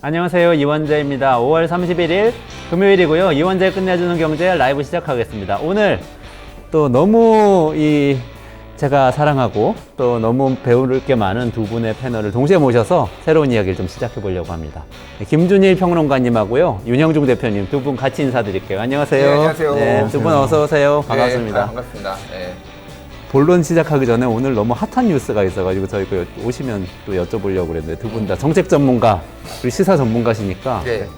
안녕하세요. 이원재입니다. 5월 31일 금요일이고요. 이원재 끝내주는 경제 라이브 시작하겠습니다. 오늘 또 너무 제가 사랑하고 또 너무 배울 게 많은 두 분의 패널을 동시에 모셔서 새로운 이야기를 좀 시작해 보려고 합니다. 김준일 평론가님하고요. 윤형중 대표님 두 분 같이 인사드릴게요. 안녕하세요. 네, 안녕하세요. 네, 두 분 어서 오세요. 반갑습니다. 네, 반갑습니다. 네. 본론 시작하기 전에 오늘 너무 핫한 뉴스가 있어가지고 저희가 오시면 또 여쭤보려고 그랬는데 두 분 다 정책 전문가, 그리고 시사 전문가시니까 네.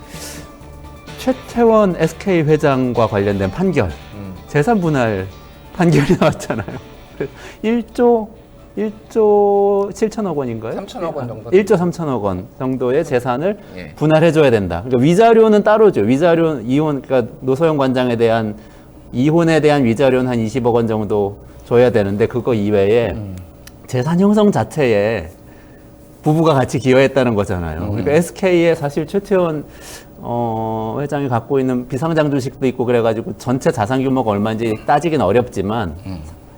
최태원 SK 회장과 관련된 판결, 재산 분할 판결이 나왔잖아요. 1조 7천억 원인가요? 3천억 원 정도. 1조 3천억 원 정도의 재산을 예. 분할해줘야 된다. 그러니까 위자료는 따로죠. 위자료, 이혼, 그러니까 노소영 관장에 대한 이혼에 대한 위자료는 한 20억 원 정도 줘야 되는데 그거 이외에 재산 형성 자체에 부부가 같이 기여했다는 거잖아요. 그러니까 SK에 사실 최태원 회장이 갖고 있는 비상장 주식도 있고 그래가지고 전체 자산 규모가 얼마인지 따지긴 어렵지만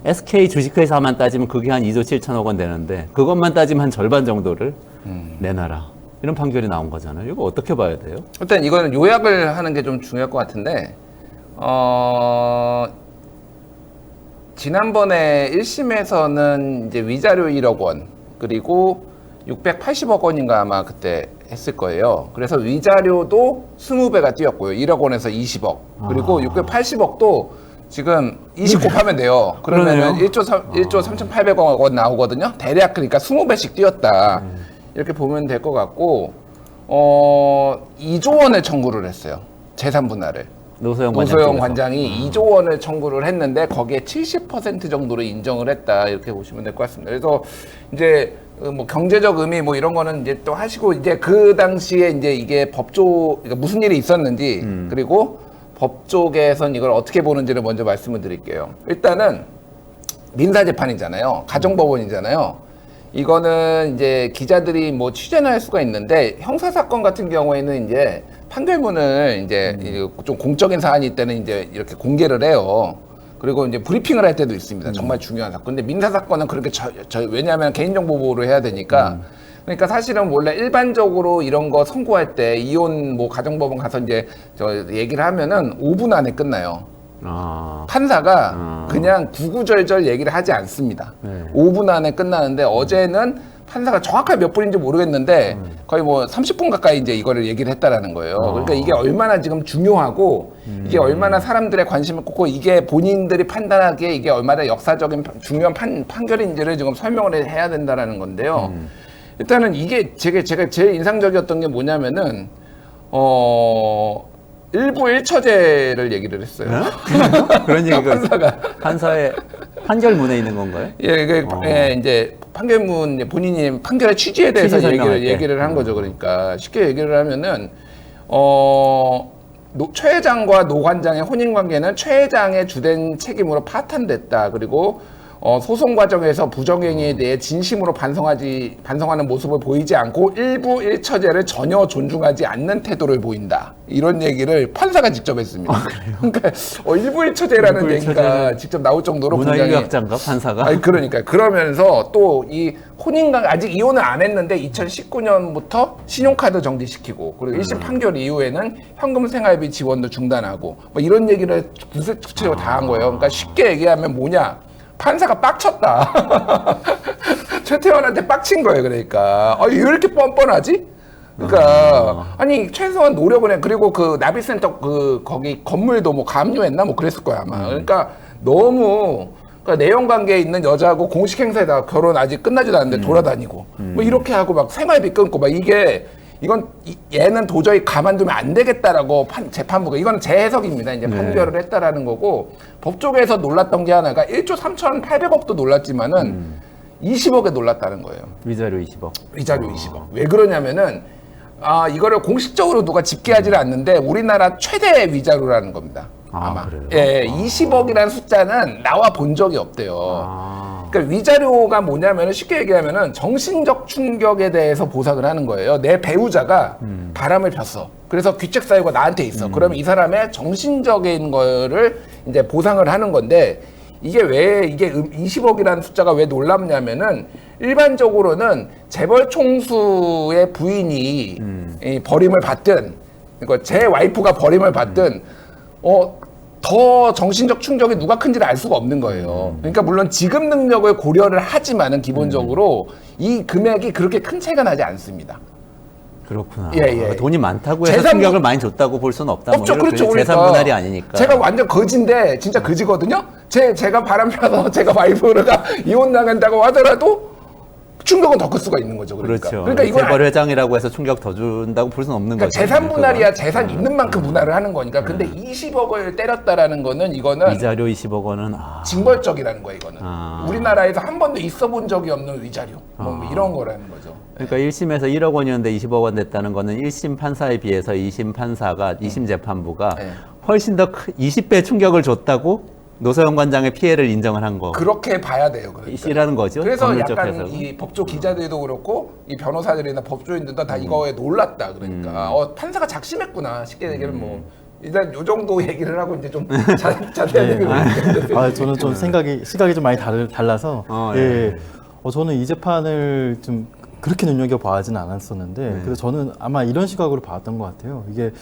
SK 주식회사만 따지면 그게 한 2조 7천억 원 되는데 그것만 따지면 한 절반 정도를 내놔라. 이런 판결이 나온 거잖아요. 이거 어떻게 봐야 돼요? 일단 이거는 요약을 하는 게 좀 중요할 것 같은데, 지난번에 1심에서는 이제 위자료 1억 원, 그리고 680억 원인가 아마 그때 했을 거예요. 그래서 위자료도 20배가 뛰었고요. 1억 원에서 20억. 그리고 680억도 지금 20 곱하면 돼요. 그러면은 1조 3,800억 원 나오거든요. 대략 그러니까 20배씩 뛰었다. 이렇게 보면 될 것 같고, 2조 원을 청구를 했어요. 재산 분할을. 노소영 관장이 2조 원을 청구를 했는데 거기에 70% 정도를 인정을 했다, 이렇게 보시면 될 것 같습니다. 그래서 이제 뭐 경제적 의미 뭐 이런 거는 이제 또 하시고, 이제 그 당시에 이제 이게 법조, 그러니까 무슨 일이 있었는지, 그리고 법조계에선 이걸 어떻게 보는지를 먼저 말씀을 드릴게요. 일단은 민사재판이잖아요. 가정법원이잖아요. 이거는 이제 기자들이 뭐 취재나 할 수가 있는데, 형사사건 같은 경우에는 이제 판결문을 이제 좀 공적인 사안이 있다는 이제 이렇게 공개를 해요. 그리고 이제 브리핑을 할 때도 있습니다. 정말 중요한 사건. 근데 민사사건은 그렇게 왜냐하면 개인정보 보호를 해야 되니까. 그러니까 사실은 원래 일반적으로 이런 거 선고할 때 이혼 뭐 가정법원 가서 이제 얘기를 하면은 5분 안에 끝나요. 판사가 그냥 구구절절 얘기를 하지 않습니다. 5분 안에 끝나는데 어제는 판사가 정확하게 몇 분인지 모르겠는데 거의 뭐 30분 가까이 이제 이거를 얘기를 했다라는 거예요. 그러니까 이게 얼마나 지금 중요하고 이게 얼마나 사람들의 관심을 꽂고 이게 본인들이 판단하기에 이게 얼마나 역사적인 중요한 판결인지를 지금 설명을 해야 된다라는 건데요. 일단은 이게 제가 제일 인상적이었던 게 뭐냐면은 일부 일처제를 얘기를 했어요. 그런 얘기가 판사가 판사의 판결문에 있는 건가요? 예, 이제 판결문 본인이 판결의 취지에 대해서 얘기를 한 거죠. 그러니까 쉽게 얘기를 하면은 최 회장과 노 관장의 혼인 관계는 최 회장의 주된 책임으로 파탄됐다. 그리고 소송 과정에서 부정행위에 대해 진심으로 반성하는 모습을 보이지 않고 일부 일처제를 전혀 존중하지 않는 태도를 보인다. 이런 얘기를 판사가 직접 했습니다. 그러니까 일부 일처제라는 얘기가 직접 나올 정도로 문화인류학자인가 판사가? 아니, 그러니까 그러면서 또 이 혼인관 아직 이혼을 안 했는데 2019년부터 신용카드 정지시키고, 그리고 1심 판결 이후에는 현금 생활비 지원도 중단하고 뭐 이런 얘기를 구체적으로 다 한 거예요. 그러니까 쉽게 얘기하면 뭐냐? 판사가 빡쳤다. 최태원한테 빡친 거예요. 그러니까 왜 이렇게 뻔뻔하지? 그러니까 아니 최소한 노력을 해. 그리고 그 나비센터 거기 건물도 뭐 감유했나 뭐 그랬을 거야 아마. 그러니까 너무 내연 관계에 있는 여자하고 공식 행사에다가 결혼 아직 끝나지도 않는데 돌아다니고 뭐 이렇게 하고 막 생활비 끊고 막 얘는 도저히 가만두면 안 되겠다라고 재판부가, 이건 제 해석입니다. 이제 판결을 했다라는 거고, 법조계에서 놀랐던 게 하나가 1조 3,800억도 놀랐지만은 20억에 놀랐다는 거예요. 위자료 20억. 위자료 20억. 왜 그러냐면은 이거를 공식적으로 누가 집계하지는 않는데 우리나라 최대 위자료라는 겁니다. 아마. 그래요? 예, 20억이라는 숫자는 나와 본 적이 없대요. 그러니까 위자료가 뭐냐면은 쉽게 얘기하면은 정신적 충격에 대해서 보상을 하는 거예요. 내 배우자가 바람을 폈어. 그래서 귀책 사유가 나한테 있어. 그러면 이 사람의 정신적인 거를 이제 보상을 하는 건데, 이게 왜 이게 20억이라는 숫자가 왜 놀랍냐면은 일반적으로는 재벌 총수의 부인이 이 버림을 받든 그러니까 제 와이프가 버림을 받든 더 정신적 충격이 누가 큰지를 알 수가 없는 거예요. 그러니까 물론 지급 능력을 고려를 하지만은 기본적으로 이 금액이 그렇게 큰 차이가 나지 않습니다. 그렇구나. 예. 돈이 많다고 해서 재산 충격을 많이 줬다고 볼 수는 없다. 없죠. 그렇죠. 재산 분할이 아니니까. 제가 완전 거지인데 진짜 거지거든요. 제가 바람 펴서 제가 와이프가 이혼 나간다고 하더라도 충격은 더 클 수가 있는 거죠. 그러니까. 그렇죠. 그러니까 이건 재벌 회장이라고 해서 충격 더 준다고 볼 수는 없는 그러니까 거죠. 재산 분할이야 재산 있는 만큼 분할을 하는 거니까. 근데 20억을 때렸다라는 거는 이거는 위자료 20억 원은 징벌적이라는 거야 이거는. 아. 우리나라에서 한 번도 있어 본 적이 없는 위자료. 뭐 이런 거라는 거죠. 그러니까 1심에서 1억 원이었는데 20억 원 됐다는 거는 1심 판사에 비해서 2심 판사가 2심 재판부가 네. 훨씬 더 20배 충격을 줬다고 노서영 관장의 피해를 인정을 한 거. 그렇게 봐야 돼요. 그러니까. 이라는 거죠. 그래서 법률적 약간 해석은. 이 법조 기자들도 그렇고 이 변호사들이나 법조인들도 다 이거에 놀랐다. 그러니까 판사가 작심했구나. 쉽게 얘기하면 뭐 일단 요 정도 얘기를 하고 이제 좀 자세하게 저는 좀 시각이 좀 많이 달라서 예. 저는 이 재판을 좀 그렇게 눈여겨봐하지는 않았었는데 그래서 저는 아마 이런 시각으로 봤던 것 같아요. 이게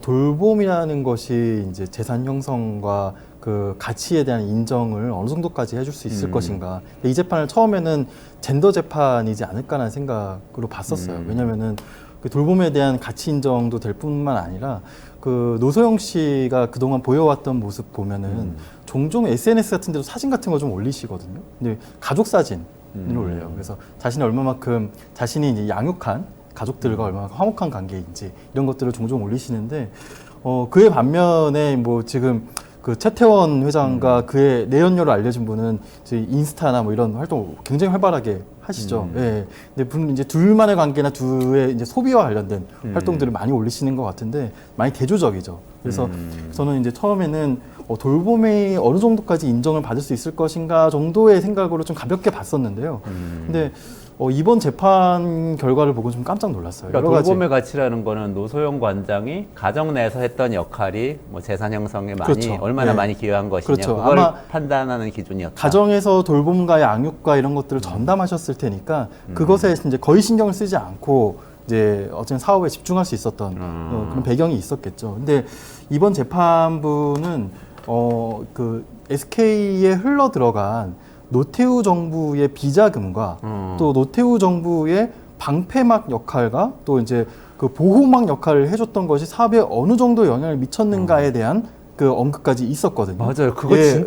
돌봄이라는 것이 이제 재산 형성과 그 가치에 대한 인정을 어느 정도까지 해줄 수 있을 것인가. 이 재판을 처음에는 젠더 재판이지 않을까라는 생각으로 봤었어요. 왜냐면은 그 돌봄에 대한 가치 인정도 될 뿐만 아니라 그 노소영 씨가 그동안 보여왔던 모습 보면은 종종 SNS 같은 데도 사진 같은 거 좀 올리시거든요. 근데 가족 사진을 올려요. 그래서 자신이 얼마만큼 자신이 이제 양육한 가족들과 얼마나 화목한 관계인지 이런 것들을 종종 올리시는데 그의 반면에 뭐 지금 그 최태원 회장과 그의 내연녀로 알려진 분은 이제 인스타나 뭐 이런 활동 굉장히 활발하게 하시죠. 예. 근데 분은 이제 둘만의 관계나 둘의 이제 소비와 관련된 활동들을 많이 올리시는 것 같은데 많이 대조적이죠. 그래서 저는 이제 처음에는 돌봄이 어느 정도까지 인정을 받을 수 있을 것인가 정도의 생각으로 좀 가볍게 봤었는데요. 근데 이번 재판 결과를 보고 좀 깜짝 놀랐어요. 그러니까 여러 가지. 돌봄의 가치라는 거는 노소영 관장이 가정 내에서 했던 역할이 뭐 재산 형성에 그렇죠. 얼마나 네. 많이 기여한 것이냐 그렇죠. 그걸 아마 판단하는 기준이었다. 가정에서 돌봄과 양육과 이런 것들을 전담하셨을 테니까 그것에 이제 거의 신경을 쓰지 않고 이제 어쨌든 사업에 집중할 수 있었던 그런 배경이 있었겠죠. 근데 이번 재판부는 그 SK에 흘러 들어간 노태우 정부의 비자금과 또 노태우 정부의 방패막 역할과 또 이제 그 보호막 역할을 해줬던 것이 사업에 어느 정도 영향을 미쳤는가에 대한 그 언급까지 있었거든요. 맞아요. 그거 예,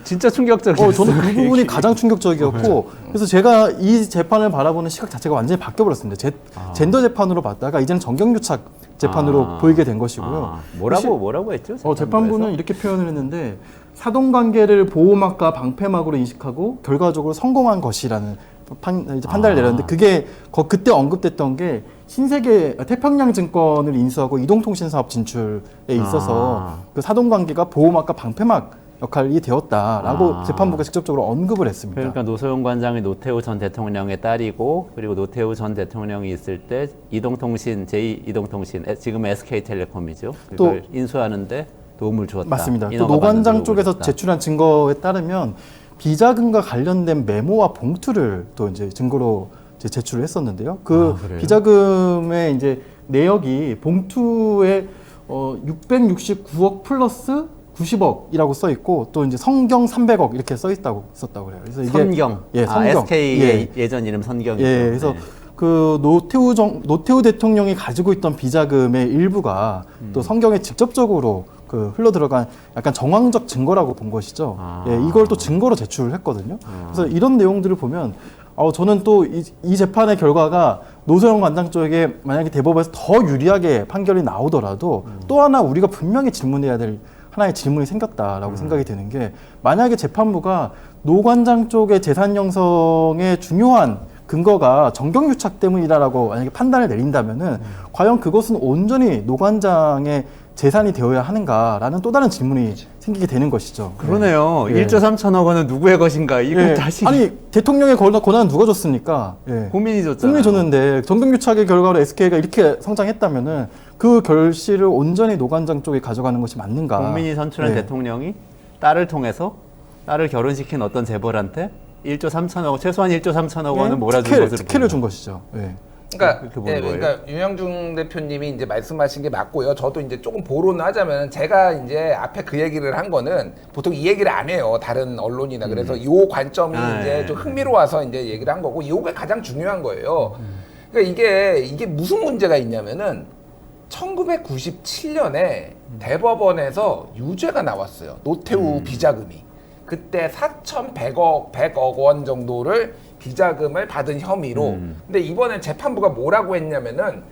진짜 충격적이었어요. 저는 그 부분이 가장 충격적이었고 그래서 제가 이 재판을 바라보는 시각 자체가 완전히 바뀌어버렸습니다. 젠더 재판으로 봤다가 이제는 정경유착 재판으로 보이게 된 것이고요. 뭐라고 했죠? 재판부는 이렇게 표현을 했는데 사돈관계를 보호막과 방패막으로 인식하고 결과적으로 성공한 것이라는 판단을 내렸는데 그게 그때 언급됐던 게 신세계 태평양 증권을 인수하고 이동통신 사업 진출에 있어서 그 사돈관계가 보호막과 방패막 역할이 되었다라고 재판부가 직접적으로 언급을 했습니다. 그러니까 노소영 관장이 노태우 전 대통령의 딸이고 그리고 노태우 전 대통령이 있을 때 이동통신 제2이동통신 지금 SK텔레콤이죠. 그걸 인수하는데 도움을 주었다. 맞습니다. 또 노관장 쪽에서 제출한 증거에 따르면 비자금과 관련된 메모와 봉투를 또 이제 증거로 이제 제출을 했었는데요. 그 비자금의 이제 내역이 봉투에 669억 플러스 90억이라고 써 있고 또 이제 성경 300억 이렇게 썼다고 그래요. 그래서 이게 선경. 성경. SK의 예전 이름 선경이죠. 그래서 그 노태우 대통령이 가지고 있던 비자금의 일부가 또 성경에 직접적으로 그 흘러 들어간 약간 정황적 증거라고 본 것이죠. 이걸 또 증거로 제출을 했거든요. 그래서 이런 내용들을 보면 저는 또 이 재판의 결과가 노소영 관장 쪽에 만약에 대법에서 더 유리하게 판결이 나오더라도 또 하나 우리가 분명히 질문해야 될 하나의 질문이 생겼다라고 생각이 드는 게 만약에 재판부가 노 관장 쪽의 재산 형성의 중요한 근거가 정경유착 때문이다라고 만약에 판단을 내린다면은 과연 그것은 온전히 노 관장의 재산이 되어야 하는가라는 또 다른 질문이 생기게 되는 것이죠. 그러네요. 1조 3천억 원은 누구의 것인가? 이걸 다시 아니 대통령의 권한은 누가 줬습니까? 국민이 줬잖아요. 국민이 줬는데 정경유착의 결과로 SK가 이렇게 성장했다면은 그 결실을 온전히 노관장 쪽에 가져가는 것이 맞는가? 국민이 선출한 대통령이 딸을 통해서 딸을 결혼시킨 어떤 재벌한테 1조 3천억 원, 최소한 1조 3천억 원을 몰아준 것으로 특혜를 준 보입니다. 것이죠. 예. 그러니까, 그렇게 보는 거예요? 그러니까 윤영중 대표님이 이제 말씀하신 게 맞고요. 저도 이제 조금 보론을 하자면 제가 이제 앞에 그 얘기를 한 거는 보통 이 얘기를 안 해요. 다른 언론이나 그래서 요 관점이 이제 좀 흥미로워서 이제 얘기를 한 거고 요게 가장 중요한 거예요. 그러니까 이게 무슨 문제가 있냐면은 1997년에 대법원에서 유죄가 나왔어요. 노태우 비자금이. 그때 4,100억 원 정도를 비자금을 받은 혐의로. 근데 이번에 재판부가 뭐라고 했냐면은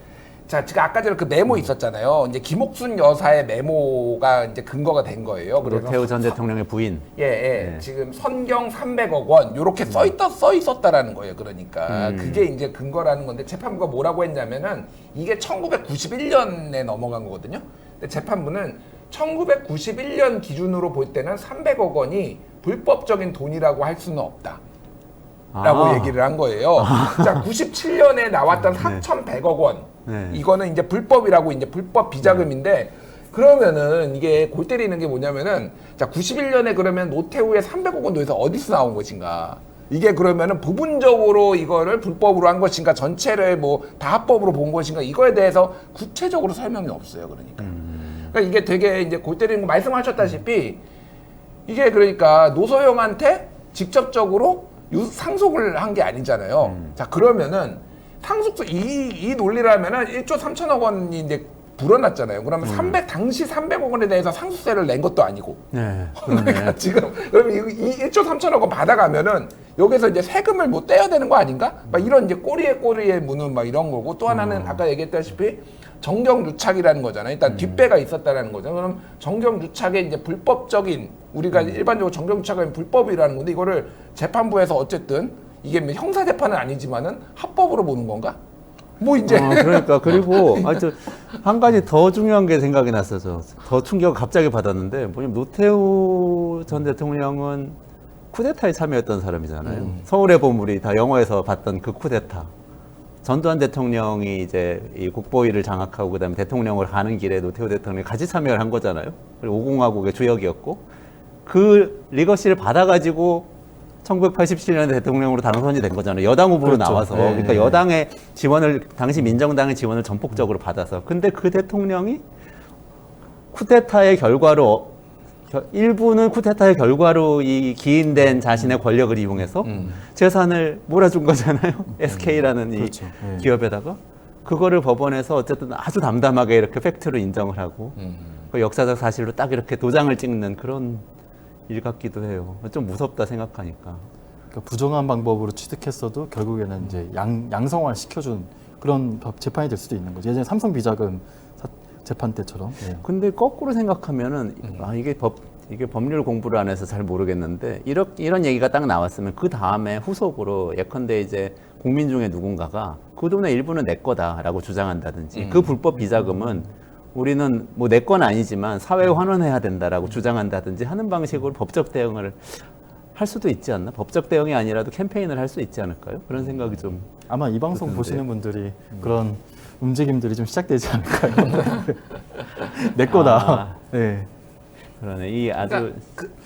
자, 제가 아까 전에 그 메모 있었잖아요. 이제 김옥순 여사의 메모가 이제 근거가 된 거예요. 그래서 노태우 전 대통령의 부인. 예. 지금 선경 300억 원 요렇게 써 있었다라는 거예요. 그러니까 그게 이제 근거라는 건데 재판부가 뭐라고 했냐면은 이게 1991년에 넘어간 거거든요. 근데 재판부는 1991년 기준으로 볼 때는 300억 원이 불법적인 돈이라고 할 수는 없다. 라고 얘기를 한 거예요. 자, 97년에 나왔던 4,100억 원. 네. 이거는 이제 불법이라고 이제 불법 비자금인데 그러면은 이게 골 때리는 게 뭐냐면은 자, 91년에 그러면 노태우의 300억 원 도에서 어디서 나온 것인가? 이게 그러면은 부분적으로 이거를 불법으로 한 것인가 전체를 뭐 다 합법으로 본 것인가 이거에 대해서 구체적으로 설명이 없어요. 그러니까. 그러니까 이게 되게 이제 골 때리는 거 말씀하셨다시피 이게 그러니까 노소영한테 직접적으로 상속을 한 게 아니잖아요. 자, 그러면은 상속세 이 논리라면은 1조 3천억 원이 이제 불어났잖아요. 그러면 당시 300억 원에 대해서 상속세를 낸 것도 아니고. 네. 그러니까 지금 그럼 이 1조 3천억 원 받아가면은 여기서 이제 세금을 뭐 떼야 되는 거 아닌가? 막 이런 이제 꼬리에 무는 막 이런 거고 또 하나는 아까 얘기했다시피 정경유착이라는 거잖아요. 일단 뒷배가 있었다라는 거죠. 그럼 정경유착의 이제 불법적인 우리가 일반적으로 정경유착은 불법이라는 건데 이거를 재판부에서 어쨌든 이게 뭐 형사 재판은 아니지만은 합법으로 보는 건가? 뭐 이제 그러니까 그리고 한 가지 더 중요한 게 생각이 났어서 더 충격을 갑자기 받았는데 뭐냐면 노태우 전 대통령은 쿠데타에 참여했던 사람이잖아요. 서울의 보물이 다 영화에서 봤던 그 쿠데타. 전두환 대통령이 이제 이 국보위를 장악하고 그다음에 대통령을 가는 길에 노태우 대통령이 같이 참여를 한 거잖아요. 그리고 50가국의 주역이었고 그 리거시를 받아가지고 1987년에 대통령으로 당선이 된 거잖아요. 여당 후보로 그렇죠. 나와서. 네. 그러니까 여당의 지원을, 당시 민정당의 지원을 전폭적으로 받아서. 근데 그 대통령이 쿠데타의 결과로, 일부는 쿠데타의 결과로 이 기인된 자신의 권력을 이용해서 재산을 몰아준 거잖아요. SK라는 이 그렇죠. 네. 기업에다가. 그거를 법원에서 어쨌든 아주 담담하게 이렇게 팩트로 인정을 하고 그 역사적 사실로 딱 이렇게 도장을 찍는 그런 일 같기도 해요. 좀 무섭다 생각하니까. 그러니까 부정한 방법으로 취득했어도 결국에는 이제 양성화 시켜준 그런 재판이 될 수도 있는 거죠. 예전에 삼성 비자금 재판 때처럼. 예. 근데 거꾸로 생각하면은 이게 법률 공부를 안 해서 잘 모르겠는데 이런 얘기가 딱 나왔으면 그 다음에 후속으로 예컨대 이제 국민 중에 누군가가 그 돈의 일부는 내 거다라고 주장한다든지 그 불법 비자금은 우리는 뭐 내 건 아니지만 사회에 환원해야 된다라고 주장한다든지 하는 방식으로 법적 대응을 할 수도 있지 않나? 법적 대응이 아니라도 캠페인을 할 수 있지 않을까요? 그런 생각이 좀 아마 이 방송 그렇던데. 보시는 분들이 그런 움직임들이 좀 시작되지 않을까요? 내 거다. 네. 그러네. 이 아주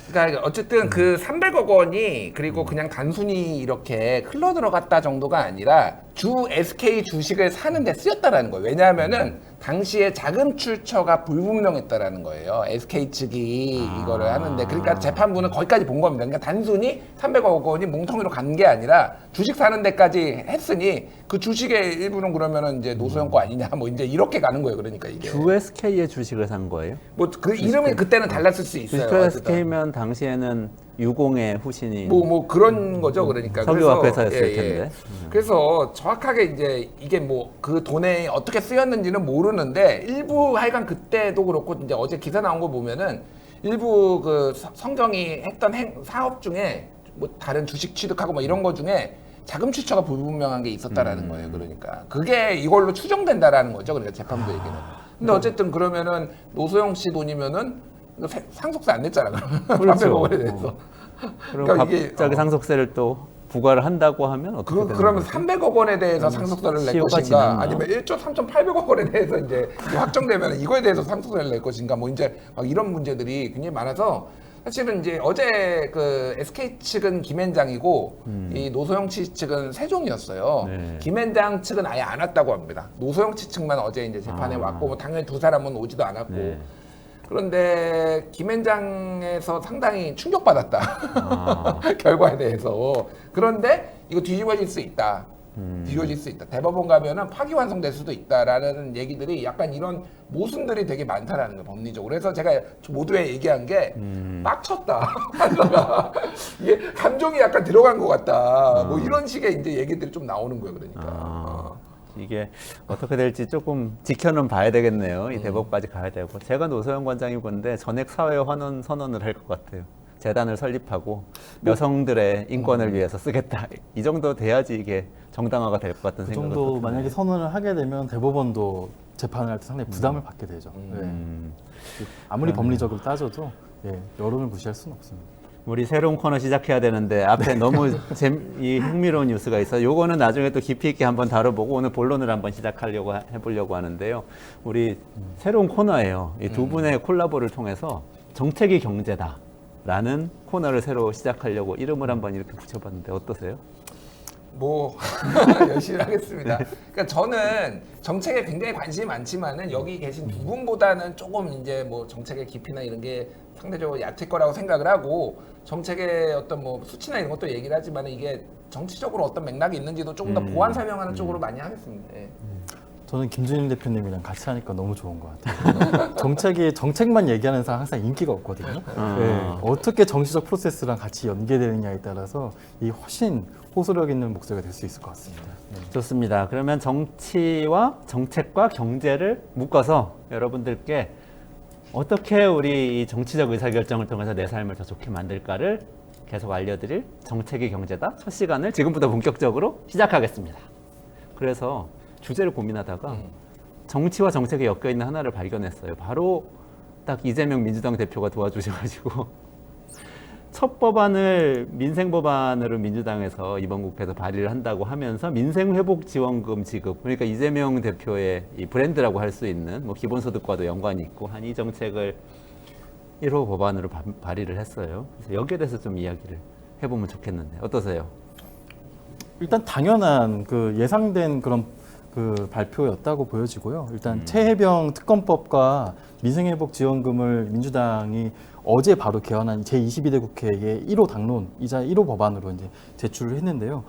그러니까 어쨌든 그 300억 원이 그리고 그냥 단순히 이렇게 흘러 들어갔다 정도가 아니라 주 SK 주식을 사는데 쓰였다라는 거예요. 왜냐하면은 당시에 자금 출처가 불분명했다라는 거예요. SK 측이 이거를 하는데 그러니까 재판부는 거기까지 본 겁니다. 그러니까 단순히 300억 원이 뭉텅이로 간 게 아니라 주식 사는 데까지 했으니 그 주식의 일부는 그러면은 이제 노소영 거 아니냐 뭐 이제 이렇게 가는 거예요. 그러니까 이게 주 SK의 주식을 산 거예요? 뭐 그 이름이 그때는 달랐을 수 있어요. 주식 어쨌든. SK면 당시에는 유공의 후신이 뭐 그런 거죠. 그러니까 석유화학 그래서, 회사였을 텐데. 그래서 정확하게 이제 이게 뭐 그 돈에 어떻게 쓰였는지는 모르는데 일부 하여간 그때도 그렇고 이제 어제 기사 나온 거 보면은 일부 그 성경이 했던 사업 중에 뭐 다른 주식 취득하고 뭐 이런 거 중에 자금 출처가 불분명한 게 있었다라는 거예요. 그러니까 그게 이걸로 추정된다라는 거죠. 그러니까 재판부 얘기는. 근데 어쨌든 그러면은 노소영 씨 돈이면은 상속세 안 냈잖아. 그러면 300억 원에 대해서. 그럼 그러니까 이게, 갑자기 상속세를 또 부과를 한다고 하면 어떻게 되는 그러면 거죠? 300억 원에 대해서 상속세를 낼 시효가 것인가 지났나? 아니면 1조 3,800억 원에 대해서 이제 확정되면 이거에 대해서 상속세를 낼 것인가 뭐 이제 막 이런 문제들이 굉장히 많아서 사실은 이제 어제 그 SK 측은 김앤장이고 이 노소영 측은 세종이었어요. 네. 김앤장 측은 아예 안 왔다고 합니다. 노소영 측만 어제 이제 재판에 왔고 뭐 당연히 두 사람은 오지도 않았고. 네. 그런데 김앤장에서 상당히 충격받았다. 아. 결과에 대해서. 그런데 이거 뒤집어질 수 있다. 뒤집어질 수 있다. 대법원 가면은 파기환송될 수도 있다라는 얘기들이 약간 이런 모순들이 되게 많다라는 거 법리적으로. 그래서 제가 모두에 얘기한 게 빡쳤다. 판사가 이게 감정이 약간 들어간 것 같다. 뭐 이런 식의 이제 얘기들이 좀 나오는 거예요. 그러니까. 이게 어떻게 될지 조금 지켜는 봐야 되겠네요. 이 대법까지 가야 되고. 제가 노소영 관장이 본데 전액 사회 환원 선언을 할 것 같아요. 재단을 설립하고 여성들의 인권을 위해서 쓰겠다. 이 정도 돼야지 이게 정당화가 될 것 같은 그 생각이 정도 드네요. 만약에 선언을 하게 되면 대법원도 재판을 할 때 상당히 부담을 받게 되죠. 네. 아무리 법리적으로 따져도 여론을 무시할 수는 없습니다. 우리 새로운 코너 시작해야 되는데 앞에 너무 이 흥미로운 뉴스가 있어요. 요거는 나중에 또 깊이 있게 한번 다뤄보고 오늘 본론을 한번 시작하려고 해보려고 하는데요. 우리 새로운 코너예요. 이 두 분의 콜라보를 통해서 정책이 경제다라는 코너를 새로 시작하려고 이름을 한번 이렇게 붙여봤는데 어떠세요? 뭐 열심히 하겠습니다. 그러니까 저는 정책에 굉장히 관심이 많지만은 여기 계신 두 분보다는 조금 이제 뭐 정책의 깊이나 이런 게 상대적으로 얕을 거라고 생각을 하고 정책의 어떤 뭐 수치나 이런 것도 얘기를 하지만 이게 정치적으로 어떤 맥락이 있는지도 조금 더 보완 설명하는 쪽으로 많이 하겠습니다. 예. 저는 김준일 대표님이랑 같이 하니까 너무 좋은 것 같아요. 정책만 얘기하는 사람 항상 인기가 없거든요. 네, 어떻게 정치적 프로세스랑 같이 연계되느냐에 따라서 이 훨씬 호소력 있는 목소리가 될 수 있을 것 같습니다. 네. 좋습니다. 그러면 정치와 정책과 경제를 묶어서 여러분들께 어떻게 우리 이 정치적 의사결정을 통해서 내 삶을 더 좋게 만들까를 계속 알려드릴 정책이 경제다 첫 시간을 지금부터 본격적으로 시작하겠습니다. 그래서 주제를 고민하다가 정치와 정책에 엮여있는 하나를 발견했어요. 바로 딱 이재명 민주당 대표가 도와주셔가지고 첫 법안을 민생법안으로 민주당에서 이번 국회에서 발의를 한다고 하면서 민생회복지원금 지급, 그러니까 이재명 대표의 이 브랜드라고 할 수 있는 뭐 기본소득과도 연관이 있고 한 이 정책을 1호 법안으로 발의를 했어요. 그래서 여기에 대해서 좀 이야기를 해보면 좋겠는데 어떠세요? 일단 당연한 그 예상된 그런 그 발표였다고 보여지고요. 일단 최혜병 특검법과 민생회복지원금을 민주당이 어제 바로 개헌한 제22대 국회의 1호 당론이자 1호 법안으로 이제 제출을 했는데요.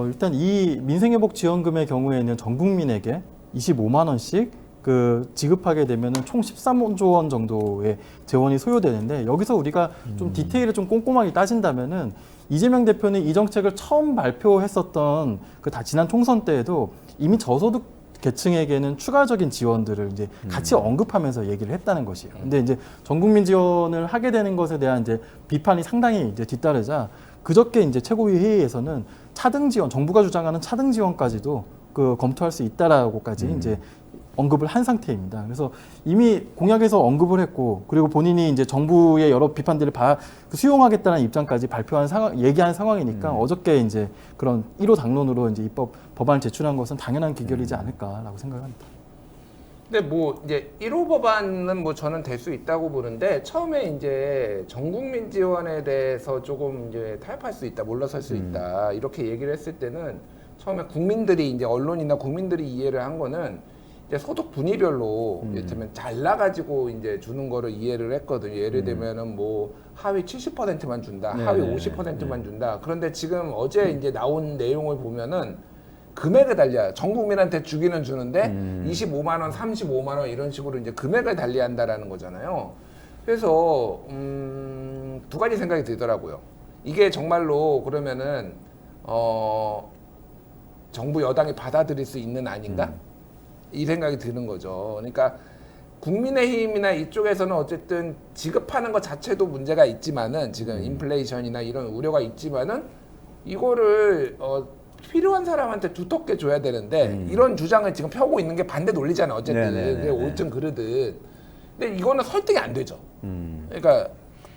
일단 이 민생회복지원금의 경우에는 전 국민에게 25만 원씩 그 지급하게 되면은 총 13조 원 정도의 재원이 소요되는데 여기서 우리가 좀 디테일을 좀 꼼꼼하게 따진다면은 이재명 대표는 이 정책을 처음 발표했었던 그 지난 총선 때에도 이미 저소득 계층에게는 추가적인 지원들을 이제 같이 언급하면서 얘기를 했다는 것이에요. 근데 이제 전 국민 지원을 하게 되는 것에 대한 이제 비판이 상당히 이제 뒤따르자 그저께 이제 최고위 회의에서는 차등 지원, 정부가 주장하는 차등 지원까지도 그 검토할 수 있다라고까지 이제 언급을 한 상태입니다. 그래서 이미 공약에서 언급을 했고, 그리고 본인이 이제 정부의 여러 비판들을 수용하겠다는 입장까지 얘기한 상황이니까 어저께 이제 그런 1호 당론으로 이제 법안을 제출한 것은 당연한 기결이지 않을까라고 생각합니다. 근데 뭐 이제 1호 법안은 뭐 저는 될 수 있다고 보는데 처음에 이제 전국민 지원에 대해서 조금 이제 타협할 수 있다, 물러설 수 있다 이렇게 얘기를 했을 때는 처음에 국민들이 이제 언론이나 국민들이 이해를 한 거는 이제 소득 분위별로 예를 들면 잘나가지고 이제 주는 거를 이해를 했거든요. 예를 들면은 뭐 하위 70%만 준다, 네, 하위 네, 50%만 준다. 그런데 지금 어제 이제 나온 내용을 보면은 금액을 달리야. 전 국민한테 주기는 주는데 25만 원, 35만 원 이런 식으로 이제 금액을 달리한다라는 거잖아요. 그래서 두 가지 생각이 들더라고요. 이게 정말로 그러면은 정부 여당이 받아들일 수 있는 아닌가? 이 생각이 드는 거죠. 그러니까 국민의힘이나 이쪽에서는 어쨌든 지급하는 것 자체도 문제가 있지만은 지금 인플레이션이나 이런 우려가 있지만은 이거를 필요한 사람한테 두텁게 줘야 되는데 이런 주장을 지금 펴고 있는 게 반대 논리잖아요. 어쨌든 네네네네. 옳든 그르든. 근데 이거는 설득이 안 되죠. 그러니까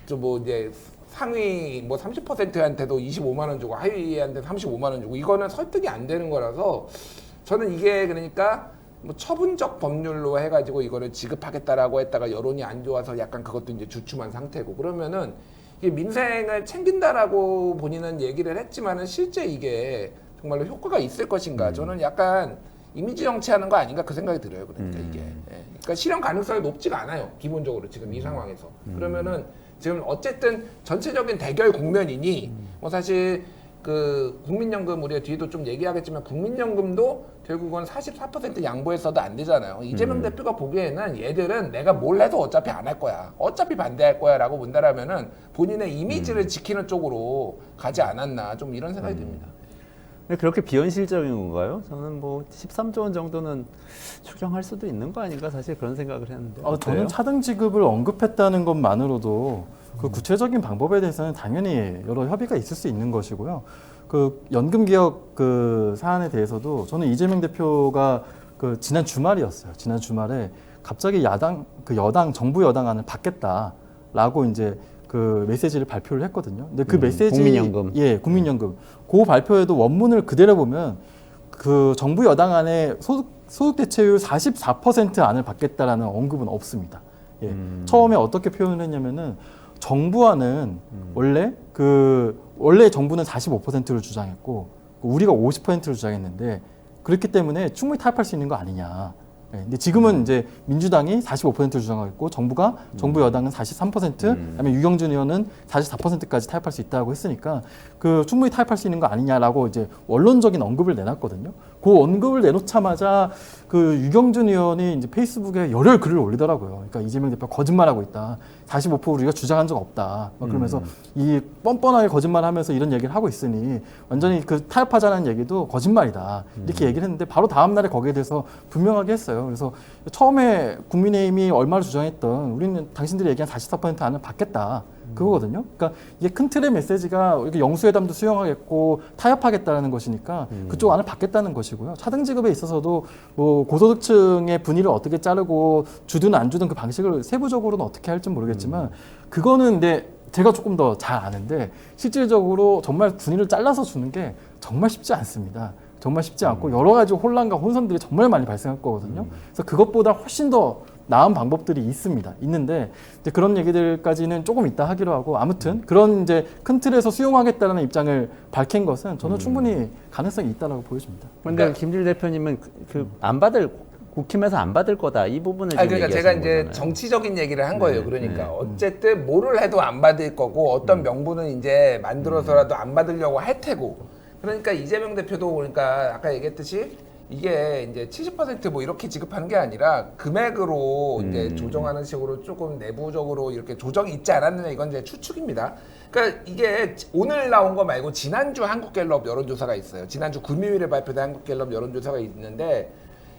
저 뭐 이제 상위 뭐 30%한테도 25만 원 주고 하위한테 35만 원 주고 이거는 설득이 안 되는 거라서 저는 이게 그러니까 뭐 처분적 법률로 해가지고 이거를 지급하겠다라고 했다가 여론이 안 좋아서 약간 그것도 이제 주춤한 상태고 그러면은 이게 민생을 챙긴다라고 본인은 얘기를 했지만은 실제 이게 정말로 효과가 있을 것인가? 저는 약간 이미지 정치하는 거 아닌가 그 생각이 들어요. 그러니까 이게 그러니까 실현 가능성이 높지가 않아요. 기본적으로 지금 이 상황에서 그러면은 지금 어쨌든 전체적인 대결 국면이니 뭐 사실 그 국민연금 우리가 뒤에도 좀 얘기하겠지만 국민연금도 결국은 44% 양보했어도 안 되잖아요. 이재명 대표가 보기에는 얘들은 내가 뭘 해도 어차피 안 할 거야. 어차피 반대할 거야 라고 본다라면은 본인의 이미지를 지키는 쪽으로 가지 않았나 좀 이런 생각이 듭니다. 근데 그렇게 비현실적인 건가요? 저는 뭐 13조 원 정도는 추경할 수도 있는 거 아닌가 사실 그런 생각을 했는데. 저는 어때요? 차등 지급을 언급했다는 것만으로도 그 구체적인 방법에 대해서는 당연히 여러 협의가 있을 수 있는 것이고요. 그 연금 개혁 그 사안에 대해서도 저는 이재명 대표가 그 지난 주말이었어요. 지난 주말에 갑자기 여당 정부 여당안을 받겠다라고 이제 그 메시지를 발표를 했거든요. 근데 그 메시지 국민연금. 예, 국민연금. 그 발표에도 원문을 그대로 보면 그 정부 여당안에 소득 대체율 44% 안을 받겠다라는 언급은 없습니다. 예. 처음에 어떻게 표현을 했냐면은 정부안은 원래 정부는 45%를 주장했고 우리가 50%를 주장했는데 그렇기 때문에 충분히 타협할 수 있는 거 아니냐. 예, 근데 지금은 이제 민주당이 45%를 주장하고 정부 여당은 43%, 그다음에 유경준 의원은 44%까지 타협할 수 있다고 했으니까 그 충분히 타협할 수 있는 거 아니냐라고 이제 원론적인 언급을 내놨거든요. 그 언급을 내놓자마자 그 유경준 의원이 이제 페이스북에 열혈 글을 올리더라고요. 그러니까 이재명 대표 거짓말하고 있다. 45% 우리가 주장한 적 없다. 막 그러면서 이 뻔뻔하게 거짓말하면서 이런 얘기를 하고 있으니 완전히 그 타협하자는 얘기도 거짓말이다. 이렇게 얘기를 했는데 바로 다음 날에 거기에 대해서 분명하게 했어요. 그래서 처음에 국민의힘이 얼마를 주장했던 우리는 당신들이 얘기한 44% 안을 받겠다. 그거거든요. 그러니까 이게 큰 틀의 메시지가 이렇게 영수회담도 수용하겠고 타협하겠다는 것이니까 그쪽 안을 받겠다는 것이고요. 차등 지급에 있어서도 뭐 고소득층의 분위를 어떻게 자르고 주든 안 주든 그 방식을 세부적으로는 어떻게 할지 모르겠지만 그거는 근데 제가 조금 더 잘 아는데 실질적으로 정말 분위를 잘라서 주는 게 정말 쉽지 않습니다. 정말 쉽지 않고 여러 가지 혼란과 혼선들이 정말 많이 발생할 거거든요. 그래서 그것보다 훨씬 더 나은 방법들이 있는데 이제 그런 얘기들까지는 조금 이따 하기로 하고 아무튼 그런 이제 큰 틀에서 수용하겠다는 입장을 밝힌 것은 저는 충분히 가능성이 있다라고 보여집니다. 근데 김질 대표님은 국힘에서 안 받을 거다 이 부분을 지금 그러니까 제가 얘기하시는 이제 거잖아요. 정치적인 얘기를 한 거예요. 그러니까 어쨌든 뭐를 해도 안 받을 거고 어떤 명분은 이제 만들어서라도 안 받으려고 할 테고. 그러니까 이재명 대표도 그러니까 아까 얘기했듯이 이게 이제 70% 이렇게 지급하는 게 아니라 금액으로 이제 조정하는 식으로 조금 내부적으로 이렇게 조정이 있지 않았느냐 이건 이제 추측입니다. 그러니까 이게 오늘 나온 거 말고 지난주 한국갤럽 여론조사가 있어요. 지난주 금요일에 발표된 한국갤럽 여론조사가 있는데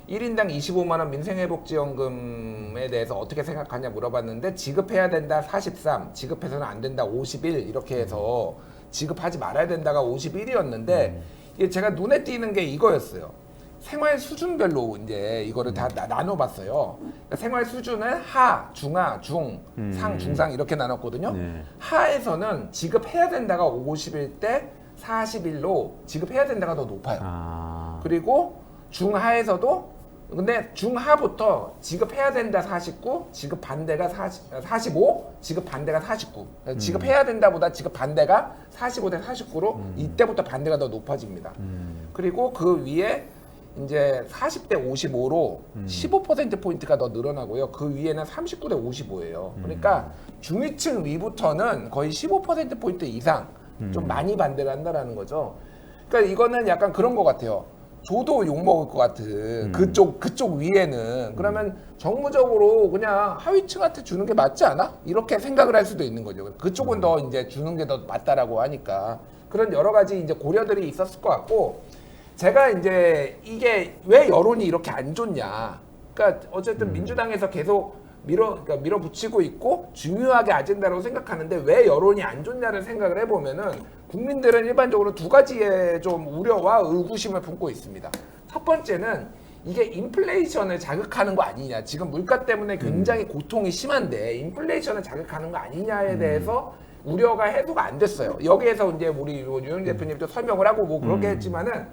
1인당 25만 원 민생회복지원금에 대해서 어떻게 생각하냐 물어봤는데 지급해야 된다 43, 지급해서는 안 된다 51 이렇게 해서 지급하지 말아야 된다가 51이었는데 이게 제가 눈에 띄는 게 이거였어요. 생활 수준별로 이제 이거를 다 나눠봤어요. 그러니까 생활 수준을 하, 중하, 중, 상, 중상 이렇게 나눴거든요. 네. 하에서는 지급해야 된다가 51대 41로 지급해야 된다가 더 높아요. 그리고 중하에서도 근데 중하부터 지급해야 된다 49, 지급 반대가 45, 지급 반대가 49. 지급해야 된다보다 지급 반대가 45대 49로 이때부터 반대가 더 높아집니다. 그리고 그 위에 이제 40대 55로 15%포인트가 더 늘어나고요. 그 위에는 39대 55예요. 그러니까 중위층 위부터는 거의 15%포인트 이상 좀 많이 반대를 한다라는 거죠. 그러니까 이거는 약간 그런 것 같아요. 저도 욕먹을 것 같은 그쪽 위에는 그러면 정무적으로 그냥 하위층한테 주는 게 맞지 않아? 이렇게 생각을 할 수도 있는 거죠. 그쪽은 더 이제 주는 게 더 맞다라고 하니까 그런 여러 가지 이제 고려들이 있었을 것 같고 제가 이제 이게 왜 여론이 이렇게 안 좋냐? 그러니까 어쨌든 민주당에서 계속 밀어붙이고 있고 중요하게 아젠다라고 생각하는데 왜 여론이 안 좋냐를 생각을 해보면은 국민들은 일반적으로 두 가지의 좀 우려와 의구심을 품고 있습니다. 첫 번째는 이게 인플레이션을 자극하는 거 아니냐. 지금 물가 때문에 굉장히 고통이 심한데 인플레이션을 자극하는 거 아니냐에 대해서 우려가 해소가 안 됐어요. 여기에서 이제 우리 유영 대표님도 설명을 하고 뭐 그렇게 했지만은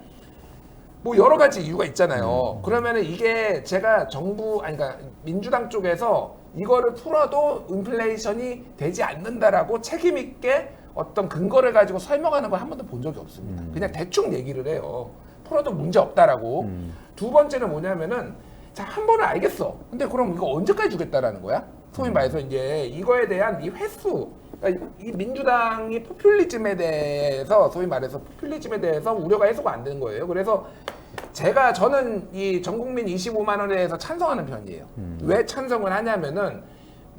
뭐 여러 가지 이유가 있잖아요. 그러면은 이게 제가 정부 아니 그러니까 민주당 쪽에서 이거를 풀어도 인플레이션이 되지 않는다라고 책임 있게 어떤 근거를 가지고 설명하는 걸 한 번도 본 적이 없습니다. 그냥 대충 얘기를 해요. 풀어도 문제 없다라고. 두 번째는 뭐냐면은 자, 한 번은 알겠어. 근데 그럼 이거 언제까지 주겠다라는 거야? 소위 말해서 이제 이거에 대한 이 횟수, 그러니까 이 민주당이 포퓰리즘에 대해서 소위 말해서 포퓰리즘에 대해서 우려가 해소가 안 되는 거예요. 그래서 저는 이 전국민 25만 원에 대해서 찬성하는 편이에요. 왜 찬성을 하냐면은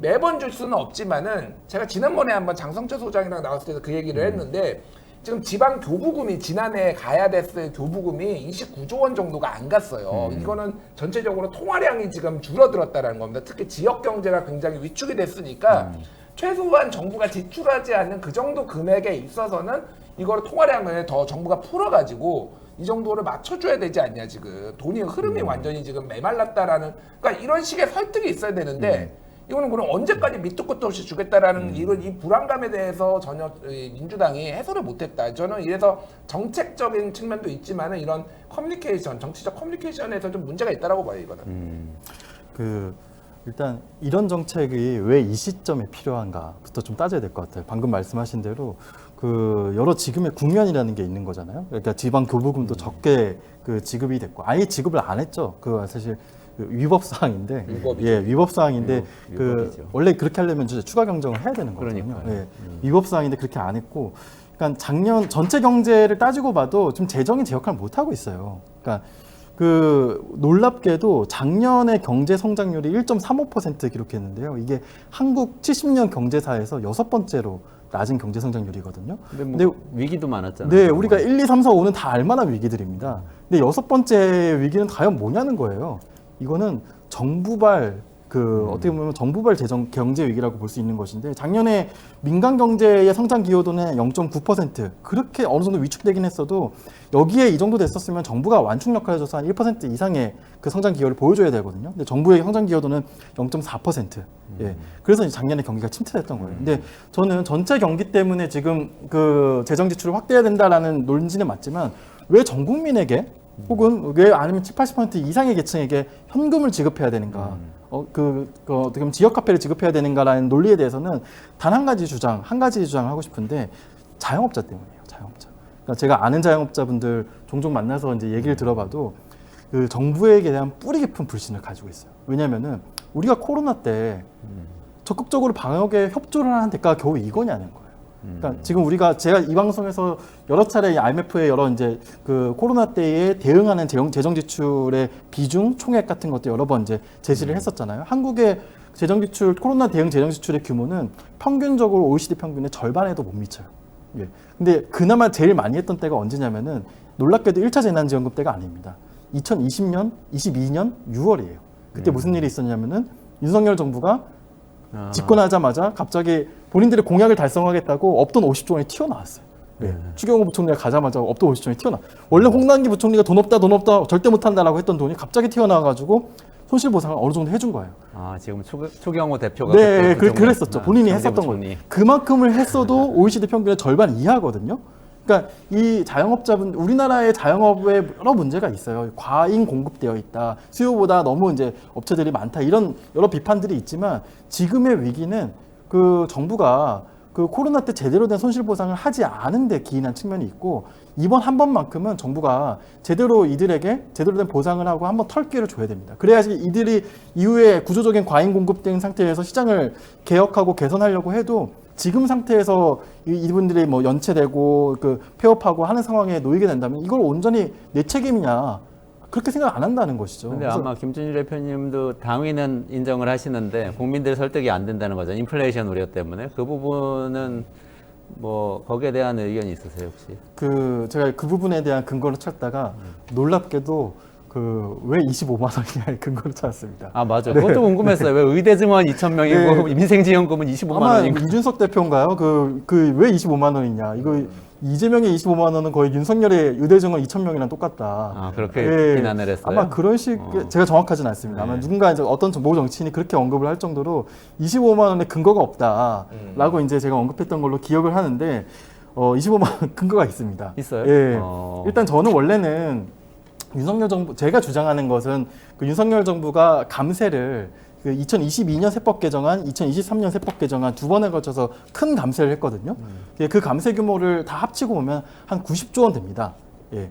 매번 줄 수는 없지만은 제가 지난번에 한번 장성철 소장이랑 나왔을 때도 그 얘기를 했는데 지금 지방 교부금이 지난해 가야 됐을 교부금이 29조 원 정도가 안 갔어요. 이거는 전체적으로 통화량이 지금 줄어들었다는 겁니다. 특히 지역 경제가 굉장히 위축이 됐으니까 최소한 정부가 지출하지 않는 그 정도 금액에 있어서는 이거를 통화량을 더 정부가 풀어가지고 이 정도를 맞춰줘야 되지 않냐 지금. 돈이 흐름이 완전히 지금 메말랐다라는, 그러니까 이런 식의 설득이 있어야 되는데 이거는 그럼 언제까지 밑도 끝도 없이 주겠다라는 이런 이 불안감에 대해서 전혀 이 민주당이 해소를 못했다. 저는 이래서 정책적인 측면도 있지만은 이런 커뮤니케이션, 정치적 커뮤니케이션에서 좀 문제가 있다라고 봐요 이거는. 일단 이런 정책이 왜 이 시점에 필요한가부터 좀 따져야 될 것 같아요. 방금 말씀하신 대로 여러 지금의 국면이라는 게 있는 거잖아요. 그러니까 지방 교부금도 적게 지급이 됐고 아예 지급을 안 했죠. 사실 위법 사항인데, 위법 사항인데 위법이죠. 원래 그렇게 하려면 이제 추가 경정을 해야 되는 거거든요. 그러니까요. 위법 사항인데 그렇게 안 했고, 그러니까 작년 전체 경제를 따지고 봐도 지금 재정이 제 역할을 못 하고 있어요. 그러니까 놀랍게도 작년에 경제 성장률이 1.35% 기록했는데요. 이게 한국 70년 경제사에서 6번째로 낮은 경제 성장률이거든요. 근데 위기도 많았잖아요. 네, 우리가 1, 2, 3, 4, 5는 다 알만한 위기들입니다. 근데 6번째 위기는 과연 뭐냐는 거예요. 이거는 정부발 어떻게 보면 정부발 경제 위기라고 볼 수 있는 것인데 작년에 민간 경제의 성장 기여도는 0.9% 그렇게 어느 정도 위축되긴 했어도 여기에 이 정도 됐었으면 정부가 완충 역할을 해줘서 한 1% 이상의 그 성장 기여를 보여줘야 되거든요. 근데 정부의 성장 기여도는 0.4%. 예. 그래서 작년에 경기가 침체됐던 거예요. 근데 저는 전체 경기 때문에 지금 재정 지출을 확대해야 된다라는 논지는 맞지만 왜 전 국민에게 혹은 왜 아니면 70~80% 이상의 계층에게 현금을 지급해야 되는가? 어떻게 보면 지역 화폐를 지급해야 되는가라는 논리에 대해서는 단 한 가지 주장을 하고 싶은데 자영업자 때문이에요. 자영업자. 그러니까 제가 아는 자영업자분들 종종 만나서 이제 얘기를 들어봐도 정부에게 대한 뿌리 깊은 불신을 가지고 있어요. 왜냐면은 우리가 코로나 때 적극적으로 방역에 협조를 하는 대가가 겨우 이거냐는 거예요. 그러니까 지금 제가 이 방송에서 여러 차례 IMF의 여러 이제 코로나 때에 대응하는 재정 지출의 비중, 총액 같은 것도 여러 번 이제 제시를 했었잖아요. 한국의 코로나 대응 재정 지출의 규모는 평균적으로 OECD 평균의 절반에도 못 미쳐요. 예. 근데 그나마 제일 많이 했던 때가 언제냐면은 놀랍게도 1차 재난지원금 때가 아닙니다. 2020년, 22년 6월이에요. 그때 무슨 일이 있었냐면은 윤석열 정부가 집권하자마자 갑자기 본인들의 공약을 달성하겠다고 없던 50조 원이 튀어나왔어요. 추경호 부총리가 가자마자 없던 50조 원이 튀어나. 원래 홍남기 부총리가 돈 없다 절대 못한다라고 했던 돈이 갑자기 튀어나와가지고 손실보상을 어느 정도 해준 거예요. 지금 추경호 대표가 네, 그랬었죠. 본인이 했었던 거예요. 그만큼을 했어도 OECD 평균의 절반 이하거든요. 그러니까 이 자영업자분, 우리나라의 자영업에 여러 문제가 있어요. 과잉 공급되어 있다. 수요보다 너무 이제 업체들이 많다. 이런 여러 비판들이 있지만 지금의 위기는 정부가 코로나 때 제대로 된 손실보상을 하지 않은 데 기인한 측면이 있고 이번 한 번만큼은 정부가 제대로 이들에게 제대로 된 보상을 하고 한번 털 기회를 줘야 됩니다. 그래야지 이들이 이후에 구조적인 과잉 공급된 상태에서 시장을 개혁하고 개선하려고 해도 지금 상태에서 이분들이 뭐 연체되고 폐업하고 하는 상황에 놓이게 된다면 이걸 온전히 내 책임이냐 그렇게 생각 안 한다는 것이죠. 근데 아마 김준일 대표님도 당위는 인정을 하시는데 국민들 설득이 안 된다는 거죠. 인플레이션 우려 때문에 그 부분은 뭐 거기에 대한 의견이 있으세요 혹시? 제가 그 부분에 대한 근거를 찾다가 놀랍게도 왜 25만 원이냐의 근거를 찾았습니다. 맞아. 그것도 궁금했어요. 왜 의대 증원 2,000명이고 민생지원금은 25만 아마 원인가? 이준석 대표인가요? 왜 25만 원이냐? 이거 이재명의 25만 원은 거의 윤석열의 의대 증원 2,000명이랑 똑같다. 그렇게 비난을 했어요. 아마 그런 제가 정확하지는 않습니다. 아마 누군가 이제 어떤 모 정치인이 그렇게 언급을 할 정도로 25만 원의 근거가 없다라고 이제 제가 언급했던 걸로 기억을 하는데 25만 원 근거가 있습니다. 있어요? 예. 일단 저는 원래는 윤석열 정부 제가 주장하는 것은 그 윤석열 정부가 감세를 그 2022년 세법 개정안, 2023년 세법 개정안 두 번에 걸쳐서 큰 감세를 했거든요. 그 감세 규모를 다 합치고 보면 한 90조 원 됩니다. 예.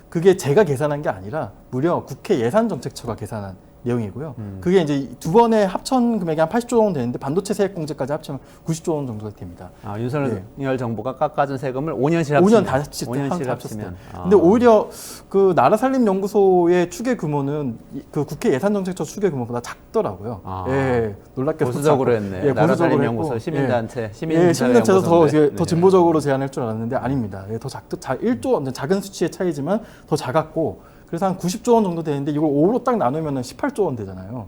그게 제가 계산한 게 아니라 무려 국회 예산정책처가 계산한 내용이고요. 그게 이제 두 번의 합천 금액이 한 80조 원 되는데 반도체 세액 공제까지 합치면 90조 원 정도가 됩니다. 아, 윤석열 정부가 깎아준 세금을 5년씩 5년 합치면. 다 합쳤을 합치면. 때. 근데 오히려 그 나라살림연구소의 추계 규모는 그 국회 예산정책처 추계 규모보다 작더라고요. 아. 예, 놀랍게도 보수적으로 작고. 했네. 예, 보수적으로 나라살림연구소 했고. 시민단체, 예, 시민단체도 더 네. 진보적으로 제안할 줄 알았는데 아닙니다. 예, 더 1조 작은 수치의 차이지만 더 작았고. 그래서 한 90조 원 정도 되는데 이걸 5로 딱 나누면 18조 원 되잖아요.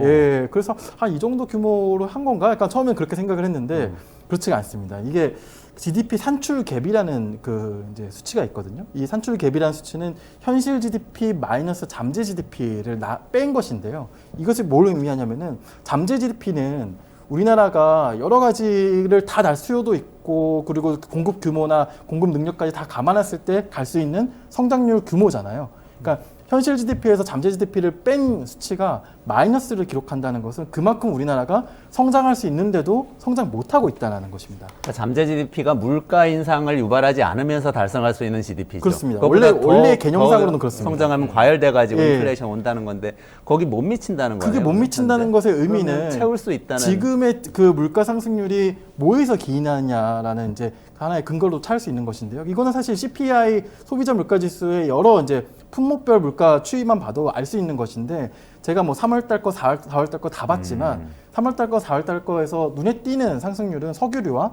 예, 그래서 이 정도 규모로 한 건가? 약간 처음엔 그렇게 생각을 했는데 그렇지가 않습니다. 이게 GDP 산출 갭이라는 그 이제 수치가 있거든요. 이 산출 갭이라는 수치는 현실 GDP 마이너스 잠재 GDP를 뺀 것인데요. 이것이 뭘 의미하냐면은 잠재 GDP는 우리나라가 여러 가지를 다 날 수요도 있고 그리고 공급 규모나 공급 능력까지 다 감안했을 때 갈 수 있는 성장률 규모잖아요. 그러니까 현실 GDP에서 잠재 GDP를 뺀 수치가 마이너스를 기록한다는 것은 그만큼 우리나라가 성장할 수 있는데도 성장 못하고 있다는 것입니다. 그러니까 잠재 GDP가 물가 인상을 유발하지 않으면서 달성할 수 있는 GDP죠. 그렇습니다. 원래 개념상으로는 그렇습니다. 성장하면 과열돼가지고 예. 인플레이션 온다는 건데 거기 못 미친다는 거예요. 그게 못 미친다는 것의 의미는 채울 수 있다는. 지금의 그 물가 상승률이 뭐에서 기인하냐라는 이제 하나의 근거로 찾을 수 있는 것인데요. 이거는 사실 CPI 소비자 물가 지수의 여러 이제 품목별 물가 추이만 봐도 알 수 있는 것인데 제가 뭐 3월달 거, 4월달 거 다 봤지만 3월달 거, 4월달 거에서 눈에 띄는 상승률은 석유류와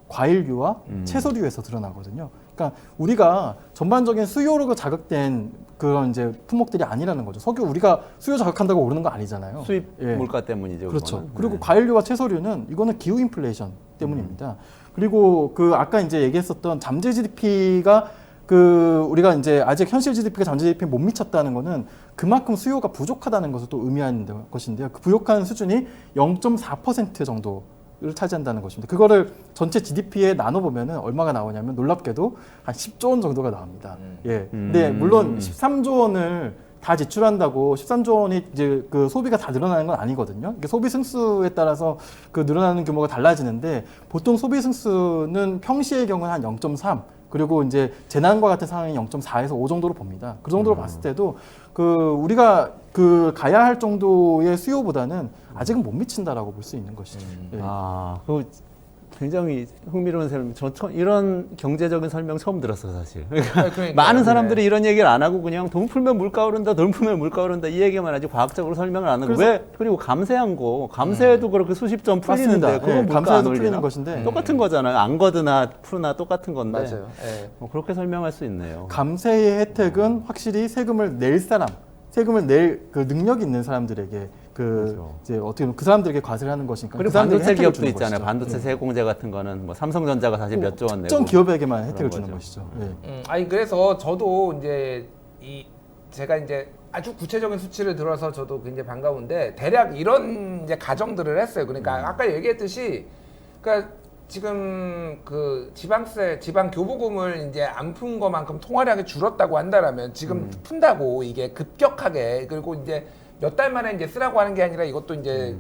과일류와 채소류에서 드러나거든요. 그러니까 우리가 전반적인 수요로 자극된 그런 이제 품목들이 아니라는 거죠. 석유 우리가 수요 자극한다고 오르는 거 아니잖아요. 수입 예. 물가 때문이죠. 그렇죠. 그거는. 그리고 네. 과일류와 채소류는 이거는 기후 인플레이션 때문입니다. 그리고 그 아까 이제 얘기했었던 잠재 GDP가 그 우리가 이제 아직 현실 GDP가 잠재 GDP에 못 미쳤다는 거는 그만큼 수요가 부족하다는 것을 또 의미하는 것인데요. 그 부족한 수준이 0.4% 정도를 차지한다는 것입니다. 그거를 전체 GDP에 나눠보면은 얼마가 나오냐면 놀랍게도 한 10조 원 정도가 나옵니다. 예. 근데 물론 13조 원을 다 지출한다고 13조 원이 이제 그 소비가 다 늘어나는 건 아니거든요. 이게 소비 승수에 따라서 그 늘어나는 규모가 달라지는데 보통 소비 승수는 평시의 경우는 한 0.3 그리고 이제 재난과 같은 상황이 0.4에서 5 정도로 봅니다. 그 정도로 봤을 때도 그 우리가 그 가야 할 정도의 수요보다는 아직은 못 미친다라고 볼 수 있는 것이죠. 예. 아, 그 굉장히 흥미로운 설명. 이런 경제적인 설명 처음 들었어 사실. 그러니까요. 많은 사람들이 이런 얘기를 안 하고 그냥 돈 풀면 물가 오른다, 돈 풀면 물가 오른다 이 얘기만 하지 과학적으로 설명을 안 하고 그리고 감세한 거 감세도 그렇게 수십 점 풀리는데 맞습니다. 그건 예, 물가 감세해도 안 올리나? 풀리는 것인데 똑같은 거잖아요. 안 거드나 푸나 똑같은 건데. 맞아요. 예. 그렇게 설명할 수 있네요. 감세의 혜택은 확실히 세금을 낼 사람, 세금을 낼 그 능력 있는 사람들에게 그 그렇죠. 이제 어떻게 보면 그 사람들에게 과세를 하는 것이니까 그리고 그 사람들에게 반도체 혜택을 기업도 주는 있잖아요. 것이죠. 반도체 세공제 같은 거는 뭐 삼성전자가 사실 몇 조 원 내고 특정 기업에게만 혜택을 그런 주는 거죠. 것이죠. 예. 아니 그래서 저도 이제 제가 이제 아주 구체적인 수치를 들어서 저도 굉장히 반가운데 대략 이런 이제 가정들을 했어요. 그러니까 아까 얘기했듯이 그러니까 지금 그 지방 교부금을 이제 안 푼 것만큼 통화량이 줄었다고 한다라면 지금 푼다고 이게 급격하게 그리고 이제 몇 달 만에 이제 쓰라고 하는 게 아니라 이것도 이제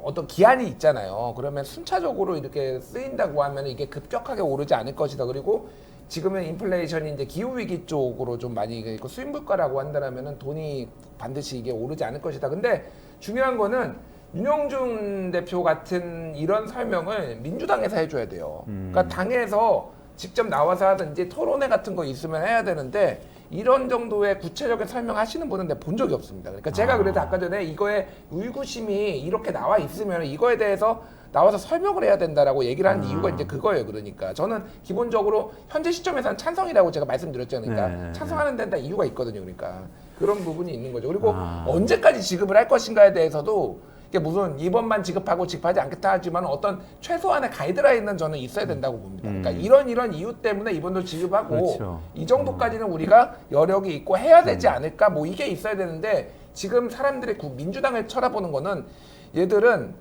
어떤 기한이 있잖아요. 그러면 순차적으로 이렇게 쓰인다고 하면 이게 급격하게 오르지 않을 것이다. 그리고 지금은 인플레이션이 이제 기후 위기 쪽으로 좀 많이 있고 수입 물가라고 한다면은 돈이 반드시 이게 오르지 않을 것이다. 근데 중요한 거는 윤영준 대표 같은 이런 설명을 민주당에서 해줘야 돼요. 그러니까 당에서 직접 나와서 하든지 토론회 같은 거 있으면 해야 되는데 이런 정도의 구체적인 설명하시는 분은 내가 본 적이 없습니다. 그러니까 제가 그래도 아까 전에 이거에 의구심이 이렇게 나와 있으면 이거에 대해서 나와서 설명을 해야 된다라고 얘기를 하는 이유가 이제 그거예요. 그러니까 저는 기본적으로 현재 시점에서는 찬성이라고 제가 말씀드렸죠. 그러니까 네. 찬성하는 데는 다 이유가 있거든요. 그러니까 그런 부분이 있는 거죠. 그리고 언제까지 지급을 할 것인가에 대해서도 이게 무슨 이번만 지급하고 지급하지 않겠다 하지만 어떤 최소한의 가이드라인은 저는 있어야 된다고 봅니다. 그러니까 이런 이유 때문에 이번도 지급하고 그렇죠. 이 정도까지는 우리가 여력이 있고 해야 되지 않을까 뭐 이게 있어야 되는데 지금 사람들이 민주당을 쳐다보는 거는 얘들은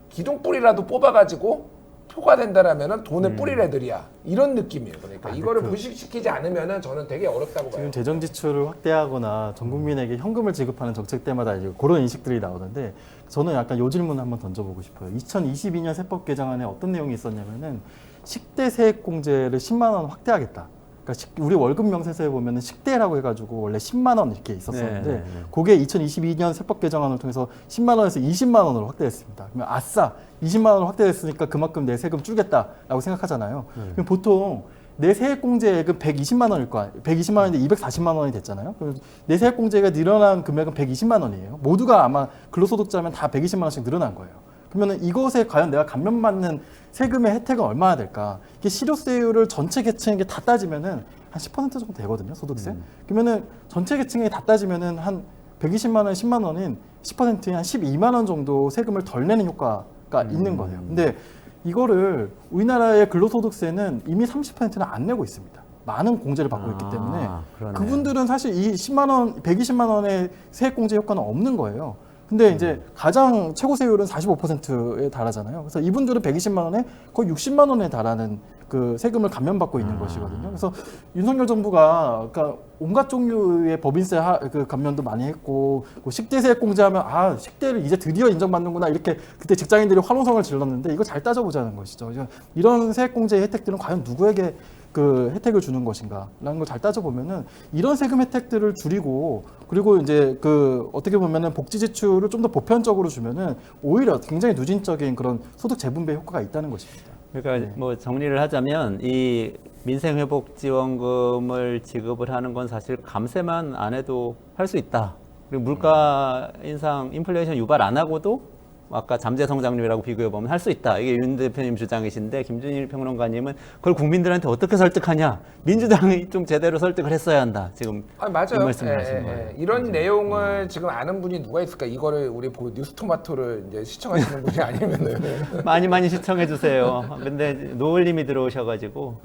기둥뿌리라도 뽑아가지고 표가 된다라면은 돈을 뿌릴 애들이야. 이런 느낌이에요. 그러니까 이거를 그 부식시키지 않으면은 저는 되게 어렵다고 봐요. 지금 재정 지출을 확대하거나 전 국민에게 현금을 지급하는 정책 때마다 이제 그런 인식들이 나오는데 저는 약간 요 질문을 한번 던져보고 싶어요. 2022년 세법 개정안에 어떤 내용이 있었냐면은 식대 세액공제를 10만 원 확대하겠다. 그러니까 우리 월급 명세서에 보면은 식대라고 해가지고 원래 10만 원 이렇게 있었었는데 네. 그게 2022년 세법 개정안을 통해서 10만 원에서 20만 원으로 확대했습니다. 그러면 아싸 20만 원으로 확대했으니까 그만큼 내 세금 줄겠다라고 생각하잖아요. 그럼 보통 내 세액공제액은 120만 원일 거야. 120만 원인데 240만 원이 됐잖아요. 그럼 내 세액공제가 늘어난 금액은 120만 원이에요. 모두가 아마 근로소득자면 다 120만 원씩 늘어난 거예요. 그러면 이것에 과연 내가 감면받는 세금의 혜택은 얼마나 될까? 이게 실효세율을 전체 계층에게 다 따지면은 한 10% 정도 되거든요, 소득세. 그러면은 전체 계층에 다 따지면은 한 120만 원, 10만 원인 10%인 한 12만 원 정도 세금을 덜 내는 효과가 있는 거예요. 근데 이거를 우리나라의 근로소득세는 이미 30%는 안 내고 있습니다. 많은 공제를 받고 있기 때문에 그러네. 그분들은 사실 이 10만 원, 120만 원의 세액공제 효과는 없는 거예요. 근데 이제 가장 최고 세율은 45%에 달하잖아요. 그래서 이분들은 120만 원에 거의 60만 원에 달하는 그 세금을 감면받고 있는 것이거든요. 그래서 윤석열 정부가 그러니까 온갖 종류의 법인세 그 감면도 많이 했고 뭐 식대세액 공제하면 아 식대를 이제 드디어 인정받는구나 이렇게 그때 직장인들이 환호성을 질렀는데 이거 잘 따져보자는 것이죠. 이런 세액 공제 혜택들은 과연 누구에게 그 혜택을 주는 것인가라는 걸 잘 따져보면은 이런 세금 혜택들을 줄이고 그리고 이제 그 어떻게 보면은 복지 지출을 좀 더 보편적으로 주면은 오히려 굉장히 누진적인 그런 소득 재분배 효과가 있다는 것입니다. 그러니까 뭐 정리를 하자면 이 민생회복지원금을 지급을 하는 건 사실 감세만 안 해도 할 수 있다. 그리고 물가 인상, 인플레이션 유발 안 하고도 아까 잠재 성장률이라고 비교해 보면 할 수 있다. 이게 윤 대표님 주장이신데 김준일 평론가님은 그걸 국민들한테 어떻게 설득하냐? 민주당이 좀 제대로 설득을 했어야 한다. 지금 맞아요. 이 말씀을 하신 거예요. 이런 내용을 지금 아는 분이 누가 있을까? 이거를 우리 뉴스토마토를 이제 시청하시는 분이 아니면은 많이 시청해 주세요. 근데 노을님이 들어오셔가지고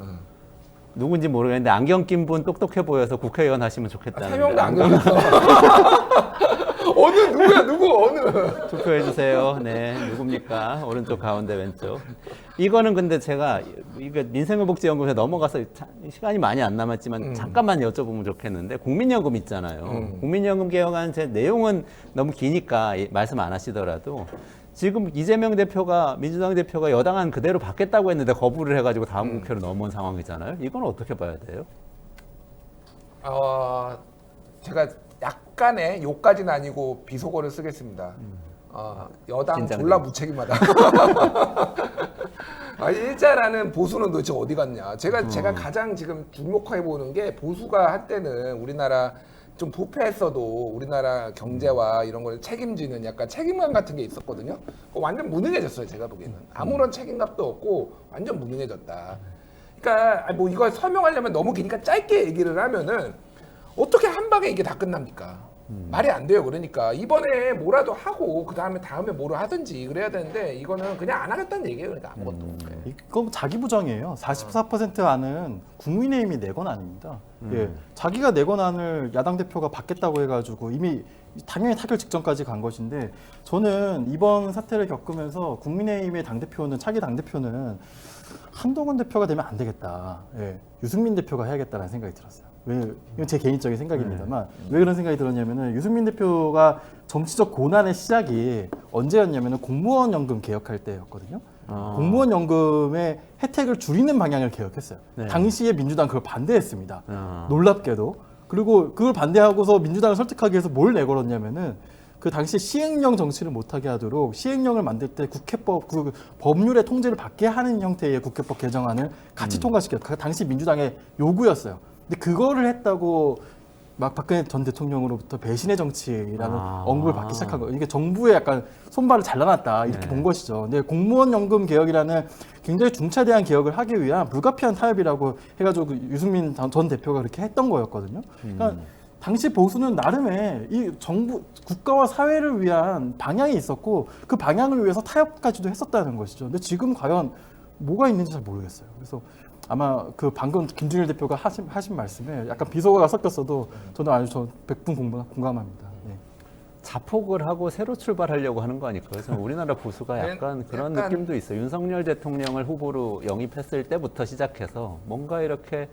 누군지 모르겠는데 안경 낀 분 똑똑해 보여서 국회의원 하시면 좋겠다는. 세 명도 안 걸렸어. 어느 누구야 누구 어느? 투표해 주세요. 네, 누굽니까? 오른쪽, 가운데, 왼쪽. 이거는 근데 제가 이거 민생회복지연금에 넘어가서 시간이 많이 안 남았지만 잠깐만 여쭤보면 좋겠는데 국민연금 있잖아요. 국민연금 개혁안 제 내용은 너무 기니까 말씀 안 하시더라도 지금 이재명 대표가 민주당 대표가 여당안 그대로 받겠다고 했는데 거부를 해가지고 다음 국회로 넘어온 상황이잖아요. 이건 어떻게 봐야 돼요? 제가 약간의 욕까지는 아니고 비속어를 쓰겠습니다. 여당 긴장돼. 졸라 무책임하다. 일자라는 보수는 도대체 어디 갔냐? 제가 가장 지금 주목해 보는 게 보수가 한때는 우리나라 좀 부패했어도 우리나라 경제와 이런 걸 책임지는 약간 책임감 같은 게 있었거든요. 그거 완전 무능해졌어요, 제가 보기에는. 아무런 책임감도 없고 완전 무능해졌다. 그러니까 뭐 이걸 설명하려면 너무 기니까 짧게 얘기를 하면은 어떻게 한 방에 이게 다 끝납니까? 말이 안 돼요. 그러니까 이번에 뭐라도 하고 다음에 뭐를 하든지 그래야 되는데 이거는 그냥 안 하겠다는 얘기예요. 그러니까 아무것도. 이거 자기 부정이에요. 44% 안은 국민의힘이 내건 아닙니다. 예, 자기가 내건 안을 야당 대표가 받겠다고 해가지고 이미 당연히 타결 직전까지 간 것인데 저는 이번 사태를 겪으면서 국민의힘의 당대표는 차기 당대표는 한동훈 대표가 되면 안 되겠다. 예, 유승민 대표가 해야겠다는 생각이 들었어요. 이건 제 개인적인 생각입니다만 왜 그런 생각이 들었냐면은 유승민 대표가 정치적 고난의 시작이 언제였냐면은 공무원 연금 개혁할 때였거든요. 공무원 연금의 혜택을 줄이는 방향을 개혁했어요. 네. 당시에 민주당 그걸 반대했습니다. 놀랍게도. 그리고 그걸 반대하고서 민주당을 설득하기 위해서 뭘 내걸었냐면은 그 당시 시행령 정치를 못하게 하도록 시행령을 만들 때 국회법 그 법률의 통제를 받게 하는 형태의 국회법 개정안을 같이 통과시켰어요. 그 당시 민주당의 요구였어요. 근데 그거를 했다고 막 박근혜 전 대통령으로부터 배신의 정치라는 언급을 받기 시작한 거예요. 이게 정부의 약간 손발을 잘라놨다 이렇게 본 것이죠. 근데 공무원 연금 개혁이라는 굉장히 중차대한 개혁을 하기 위한 불가피한 타협이라고 해가지고 그 유승민 전 대표가 그렇게 했던 거였거든요. 그러니까 당시 보수는 나름의 이 정부, 국가와 사회를 위한 방향이 있었고 그 방향을 위해서 타협까지도 했었다는 것이죠. 근데 지금 과연 뭐가 있는지 잘 모르겠어요. 그래서 아마 그 방금 김준일 대표가 하신 말씀에 약간 비속어가 섞였어도 저는 아주 100분 공감합니다. 네. 자폭을 하고 새로 출발하려고 하는 거 아닐까요? 저는 우리나라 보수가 약간 그런 약간- 느낌도 있어요. 윤석열 대통령을 후보로 영입했을 때부터 시작해서 뭔가 이렇게